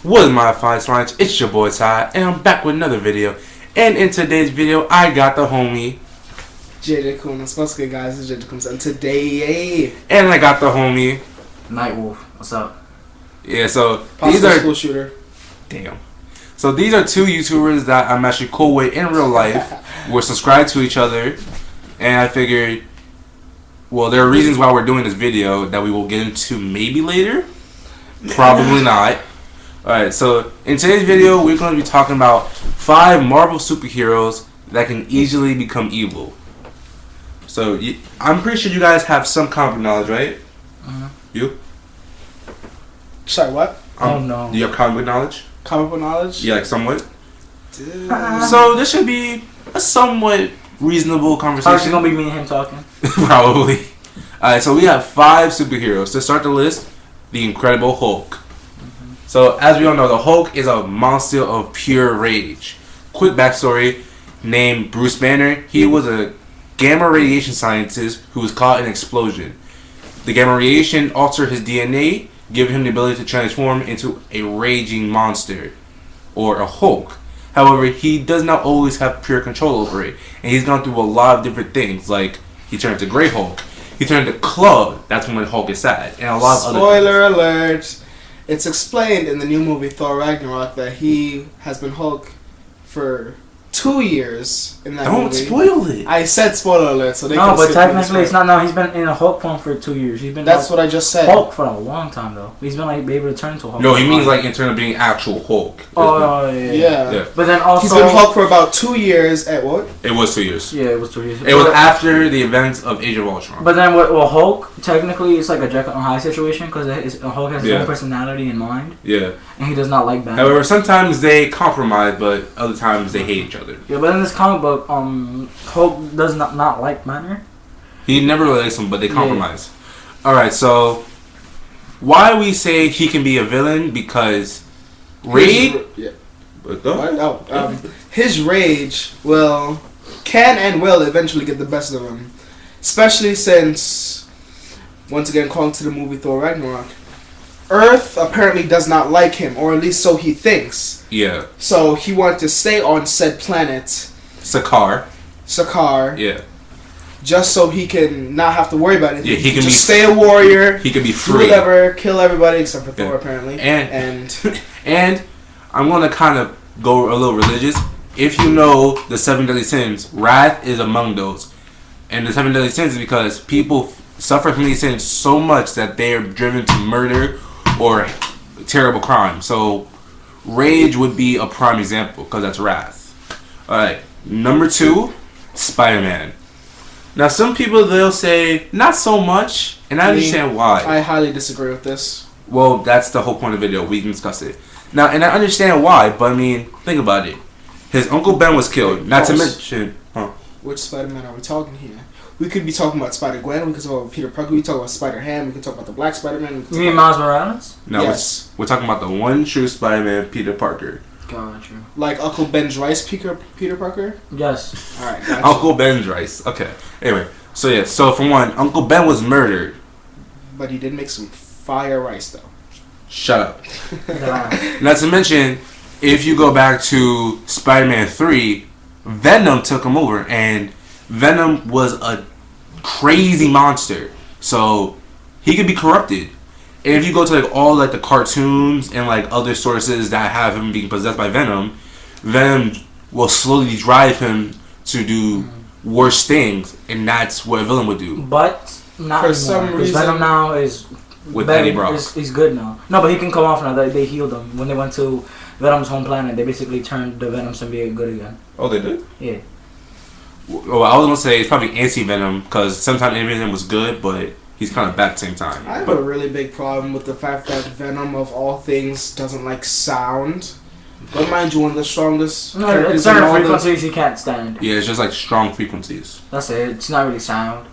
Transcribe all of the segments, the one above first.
What is my fine slime? It's your boy Ty, and I'm back with another video. And in today's video, I got the homie JJ Kunis. What's good, guys? It's JJ Kunis, and today, and I got the homie Nightwolf. What's up? Yeah, so possible these are school shooter. damn. So these are two YouTubers that I'm actually cool with in real life. We're subscribed to each other, and I figured, well, there are reasons why we're doing this video that we will get into maybe later. Probably not. Alright, so in today's video, we're going to be talking about 5 Marvel superheroes that can easily become evil. So, I'm pretty sure you guys have some comic knowledge, right? You? Sorry, what? No. Do you have comic knowledge? Comic book knowledge? Yeah, like somewhat. So, this should be a somewhat reasonable conversation. How's it going to be me and him talking? Probably. Alright, so we have 5 superheroes. To start the list, the Incredible Hulk. So, as we all know, the Hulk is a monster of pure rage. Quick backstory, named Bruce Banner, he was a gamma radiation scientist who was caught in an explosion. The gamma radiation altered his DNA, giving him the ability to transform into a raging monster, or a Hulk. However, he does not always have pure control over it, and he's gone through a lot of different things, like he turned to Grey Hulk, he turned to Club, that's when Hulk is sad, and a lot of other things. Spoiler alert! It's explained in the new movie Thor Ragnarok that he has been Hulk for 2 years in that movie. Don't spoil it. I said spoiler alert, so they No, can but skip technically this it's not. No, he's been in a Hulk form for 2 years. He's been. That's what I just said. Hulk for a long time though. He's been like able to turn into a Hulk. No, he means like in terms of being actual Hulk. Oh yeah. Yeah. But then also He's been Hulk for about 2 years at what? It was 2 years. Yeah, it was 2 years. It was after the events of Age of Ultron. But then what? Well, Hulk technically it's like a Jekyll and Hyde situation because Hulk has his own personality and mind. Yeah. And he does not like Banner. However, sometimes they compromise, but other times they hate each other. Yeah, but in this comic book, Hulk does not like Banner. He never likes them, but they compromise. Yeah. Alright, so why we say he can be a villain? Because rage. His rage can and will eventually get the best of him, especially since, once again, calling to the movie Thor Ragnarok, Earth apparently does not like him, or at least so he thinks. Yeah. So he wanted to stay on said planet, Sakaar. Yeah. Just so he can not have to worry about anything. Yeah, he can just stay a warrior. He can be free. Do whatever, kill everybody except for Thor apparently. And I'm gonna kind of go a little religious. If you know the 7 deadly sins, wrath is among those. And the 7 deadly sins is because people suffer from these sins so much that they are driven to murder or terrible crime. So rage would be a prime example because that's wrath. Alright, number 2, Spider-Man. Now some people, they'll say not so much, and I understand why. I highly disagree with this. Well, that's the whole point of the video. We can discuss it. Now, and I understand why, but I mean, think about it. His Uncle Ben was killed. Not to mention... Which Spider-Man are we talking here? We could be talking about Spider-Gwen, we could talk about Peter Parker, we could talk about Spider-Ham, we could talk about the Black Spider-Man. You mean Miles Morales? No, yes. we're talking about the one true Spider-Man, Peter Parker. Gotcha. Like Uncle Ben's Rice Peter Parker? Yes. Alright, gotcha. Uncle Ben's Rice. Okay. Anyway, so for one, Uncle Ben was murdered. But he did make some fire rice, though. Shut up. Not to mention, if you go back to Spider-Man 3, Venom took him over, and Venom was a crazy monster. So he could be corrupted. And if you go to like all like the cartoons and like other sources that have him being possessed by Venom, Venom will slowly drive him to do worse things, and that's what a villain would do. But not for some reason, Venom now is with Eddie Brock. He's good now. No, but he can come off now. They healed him when they went to Venom's home planet. They basically turned the Venom symbiote good again. Oh, they did? Yeah. Well, I was gonna say it's probably anti-Venom because sometimes anti-Venom was good, but he's kind of back at the same time. I have a really big problem with the fact that Venom, of all things, doesn't like sound. But mind you, one of the strongest it's certain frequencies he can't stand. Yeah, it's just like strong frequencies. That's it. It's not really sound.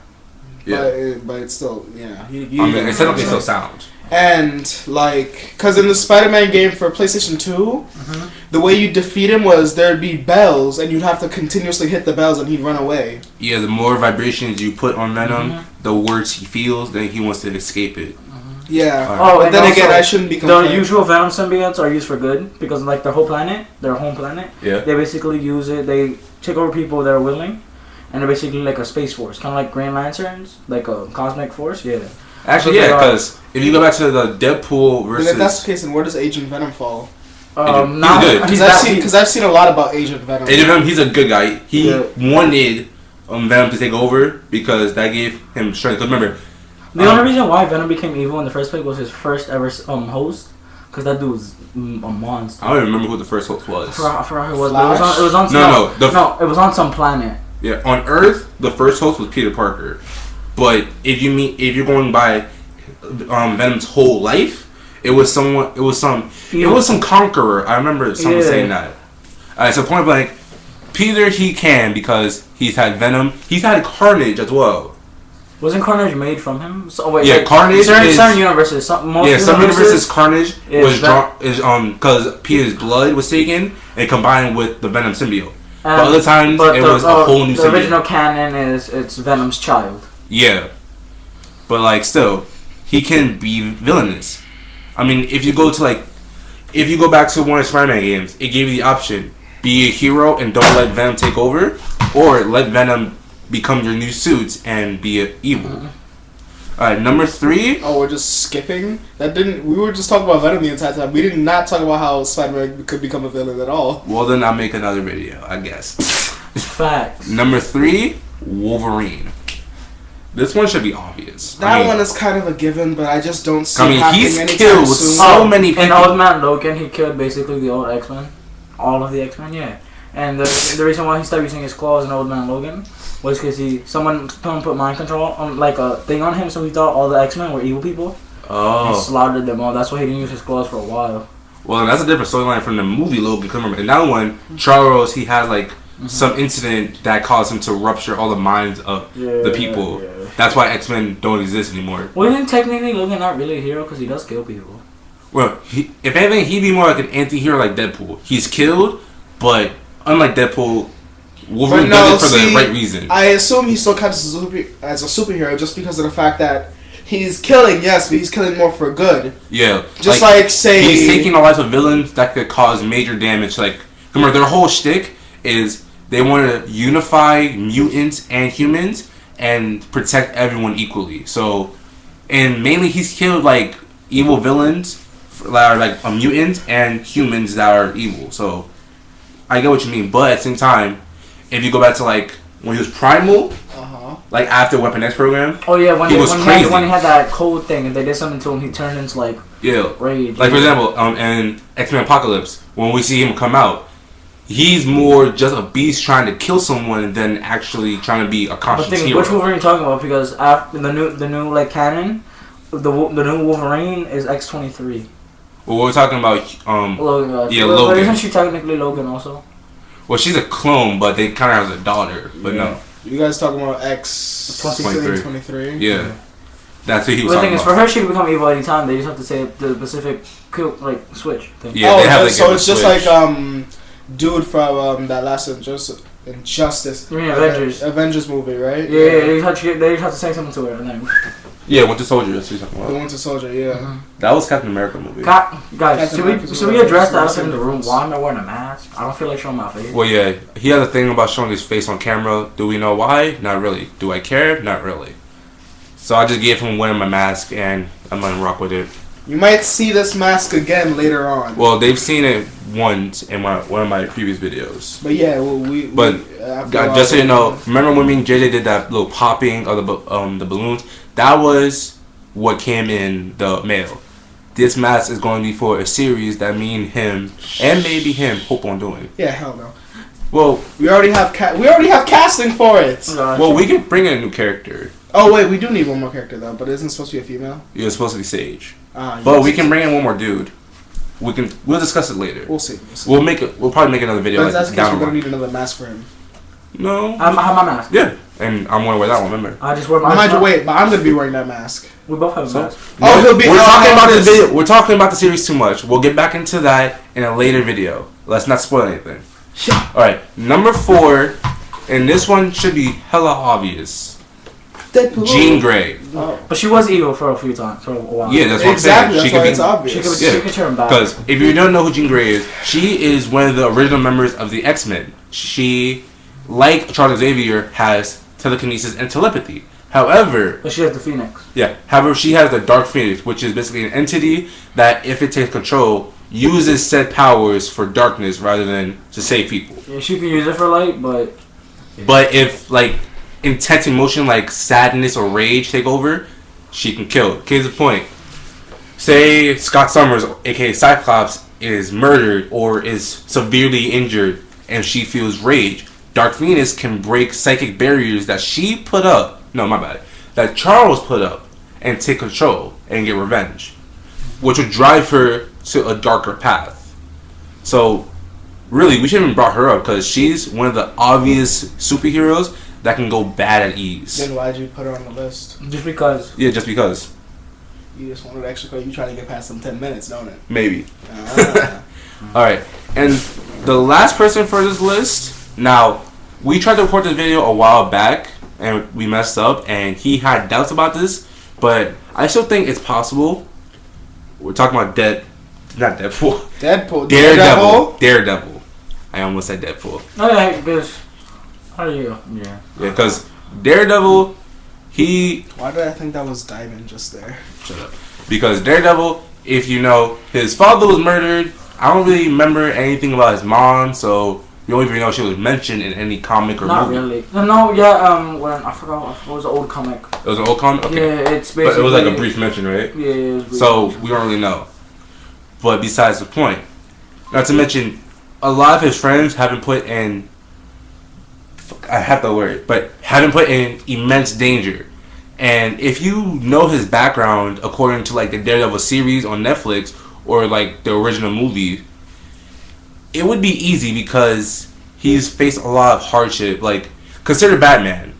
Yeah. But it's still, yeah. I mean, it's technically still sound. And, like, because in the Spider-Man game for PlayStation 2, the way you defeat him was there'd be bells, and you'd have to continuously hit the bells, and he'd run away. Yeah, the more vibrations you put on Venom, the worse he feels, then he wants to escape it. Yeah. Alright. But and then also, again, I shouldn't be the complaining. usual Venom symbiotes are used for good because like their whole planet, their home planet, Yeah. they basically use it. They take over people that are willing, and they're basically like a space force, kind of like Green Lanterns, like a cosmic force. Yeah. Actually, yeah, because if you go back to the Deadpool And versus... if that's the case, then where does Agent Venom fall? Now good. Because I've seen a lot about Agent Venom. Agent Venom, he's a good guy. He Yeah. wanted Venom to take over because that gave him strength. 'Cause remember, the only reason why Venom became evil in the first place was his first ever host, because that dude was a monster. I don't even remember who the first host was. I forgot who it was. Flash? But it was on No, no, it was on some planet. Yeah, on Earth, the first host was Peter Parker. But if you're going by Venom's whole life, it was some conqueror. I remember someone saying that. Alright, so point blank, Peter he can because he's had Venom. He's had Carnage as well. Wasn't Carnage made from him? So, wait, Yeah, like, Carnage certain universes. Some universes Carnage was is because Peter's blood was taken and combined with the Venom symbiote. But Um, other times it was a whole new The symbiote. original canon is it's Venom's child. Yeah, but like still, he can be villainous. I mean, if you go back to one of the Spider-Man games, it gave you the option: be a hero and don't let Venom take over, or let Venom become your new suit and be evil. All right, number 3. Oh, we're just skipping? We were just talking about Venom the entire time. We did not talk about how Spider-Man could become a villain at all. Well, then I'll make another video, I guess. Facts. Number 3, Wolverine. This one should be obvious. That one is kind of a given, but I just don't see it happening he's anytime killed with soon. so many people. In Old Man Logan, he killed basically the old X-Men. All of the X-Men, yeah. And the reason why he started using his claws in Old Man Logan was because someone put mind control on like a thing on him, so he thought all the X-Men were evil people. Oh. He slaughtered them all. That's why he didn't use his claws for a while. Well, that's a different storyline from the movie Logan. Because remember, in that one, Charles, he had like some incident that caused him to rupture all the minds of the people. Yeah. That's why X-Men don't exist anymore. Well, isn't technically Logan not really a hero because he does kill people? Well, if anything, he'd be more like an anti-hero like Deadpool. He's killed, but unlike Deadpool, Wolverine does it for the right reason. I assume he still counts as a superhero just because of the fact that he's killing, yes, but he's killing more for good. Yeah. Just like say... He's taking the lives of villains that could cause major damage. Like, remember, their whole shtick is they want to unify mutants and humans and protect everyone equally. So, and mainly he's killed, like, evil villains that are, like, mutants and humans that are evil. So, I get what you mean. But at the same time, if you go back to, like, when he was Primal... Like after Weapon X program. Oh yeah, when he had that cold thing and they did something to him, he turned into like rage. Like for example, in X-Men Apocalypse, when we see him come out, he's more just a beast trying to kill someone than actually trying to be a conscious hero. Which Wolverine are you talking about? Because after the new like canon, the new Wolverine is X-23. Well, we're talking about Logan. Logan. But isn't she technically Logan also? Well, she's a clone, but they kind of have a daughter. But no. You guys talking about X-23? Yeah. That's who he was talking about. The thing is, for her, she can become evil anytime. They just have to say the specific switch thing. Yeah, they have to so it's just like dude from that last Injustice. You mean Avengers? Avengers movie, right? Yeah, they just have to say something to her and then. Yeah, Winter Soldier. That's what you're talking about. The Winter Soldier, yeah. Mm-hmm. That was Captain America movie. Guys, should we address the elephant in the room? Why am I wearing a mask? I don't feel like showing my face. Well, yeah, he had a thing about showing his face on camera. Do we know why? Not really. Do I care? Not really. So I just gave him wearing my mask, and I'm gonna rock with it. You might see this mask again later on. Well, they've seen it once in one of my previous videos. But yeah, well, just so you know, remember when me and JJ did that little popping of the balloons? That was what came in the mail. This mask is going to be for a series that me and him, and maybe him, hope on doing. Yeah, hell no. Well, we already have casting for it. Well, we could bring in a new character. Oh wait, we do need one more character though, but isn't it supposed to be a female? Yeah, it's supposed to be Sage. But we can bring in one more dude. We'll discuss it later. We'll see. We'll probably make another video. But that's the case, we're gonna need another mask for him. No. I have my mask. Yeah, and I'm gonna wear that one. Remember? I just wear my mask. Wait, but I'm gonna be wearing that mask. We both have a mask. Oh, he'll be. We're talking about this video. We're talking about the series too much. We'll get back into that in a later video. Let's not spoil anything. All right, number 4, and this one should be hella obvious. Deadpool. Jean Grey. Oh. But she was evil for a few times, for a while. Yeah, that's what Exactly, I'm saying. that's why it's obvious. She could turn back. Because if you don't know who Jean Grey is, she is one of the original members of the X-Men. She, like Charles Xavier, has telekinesis and telepathy. However, But she has the Phoenix. yeah. However, she has the Dark Phoenix, which is basically an entity that, if it takes control, uses said powers for darkness rather than to save people. Yeah, she can use it for light, but if like intense emotion like sadness or rage take over, she can kill. Case in point, say Scott Summers, aka Cyclops, is murdered or is severely injured, and she feels rage. Dark Phoenix can break psychic barriers that she put up. No, my bad. That Charles put up and take control and get revenge, which would drive her to a darker path. So, really, we shouldn't have brought her up because she's one of the obvious superheroes that can go bad at ease. Then why'd you put her on the list? just because. Yeah, just because. You just wanted extra credit. You trying to get past them 10 minutes, don't it? Maybe. Ah. Alright, and the last person for this list, now, we tried to record this video a while back, and we messed up, and he had doubts about this, but I still think it's possible. We're talking about not Deadpool. Deadpool. Daredevil. I almost said Deadpool. Oh yeah, because how do you? Yeah. Yeah, because Daredevil, Why did I think that was Diamond just there? Shut up. Because Daredevil, if you know, his father was murdered. I don't really remember anything about his mom, so you don't even know she was mentioned in any comic or Not movie. really. No, yeah. When I forgot what was the old comic. It was an old comic? Okay. Yeah, it's basically. But it was like a brief mention, right? Yeah. It was brief So mention. we don't really know. But besides the point, not to mention, a lot of his friends haven't put in. I have the word, but haven't put in immense danger. And if you know his background, according to like the Daredevil series on Netflix or like the original movie, it would be easy because he's faced a lot of hardship. Like, consider Batman.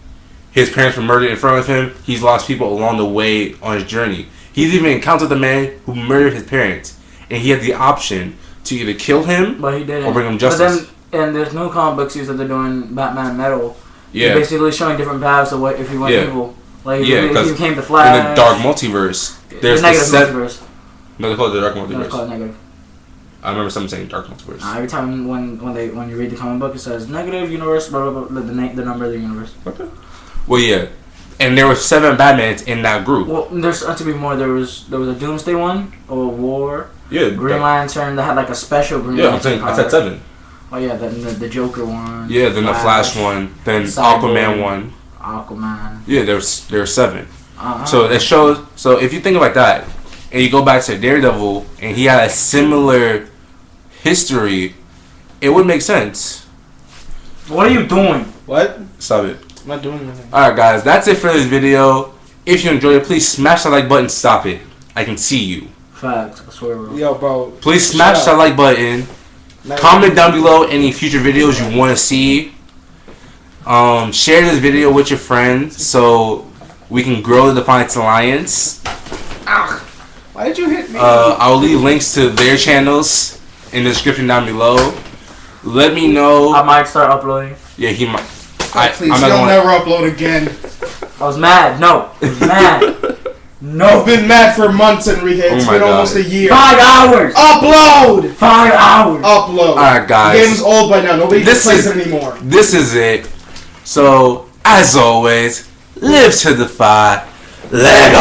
His parents were murdered in front of him. He's lost people along the way on his journey. He's even encountered the man who murdered his parents, and he had the option to either kill him But he didn't. or bring him justice. But then, and there's new comic book series that they're doing Batman Metal. Yeah. They're basically showing different paths of what if he went Yeah. evil. Like Yeah, if because he became the Flash. in the Dark Multiverse, there's the negative the multiverse. No, they call it the Dark No, it's Multiverse. called negative. I remember someone saying Dark Multiverse. Every time when you read the comic book, it says negative universe, blah blah blah, the number of the universe. Okay. Well, yeah, and there were 7 Batmans in that group. Well, there's to be more. There was a Doomsday one, or a War, Yeah, Green Lantern that had like a special Green Yeah, I'm Lantern. saying I said 7. Oh yeah, then the Joker one. Yeah, then the Flash one, then Cyborg, Aquaman one. Aquaman. Yeah, there's 7. Uh-huh. So it shows. So if you think about that, and you go back to Daredevil, and he had a similar history, it would make sense. What are you doing? What? Stop it. I'm not doing anything. Alright guys, that's it for this video. If you enjoyed it, please smash that like button. Stop it. I can see you. Facts. I swear, bro. Yo, bro. Please smash that like button. Comment down below any future videos you want to see. Share this video with your friends so we can grow the Defiance Alliance. Ah, why did you hit me? I'll leave links to their channels in the description down below. Let me know. I might start uploading. Yeah, he might. Please, I'm not you'll gonna. never upload again. I was mad. No, I was mad. No. I've been mad for months, Enrique. It's Oh my been God. almost a year. 5 hours. Upload! 5 hours. Upload. Alright, guys. The game's old by now. Nobody This plays is- it anymore. This is it. So, as always, live to defy. Lego.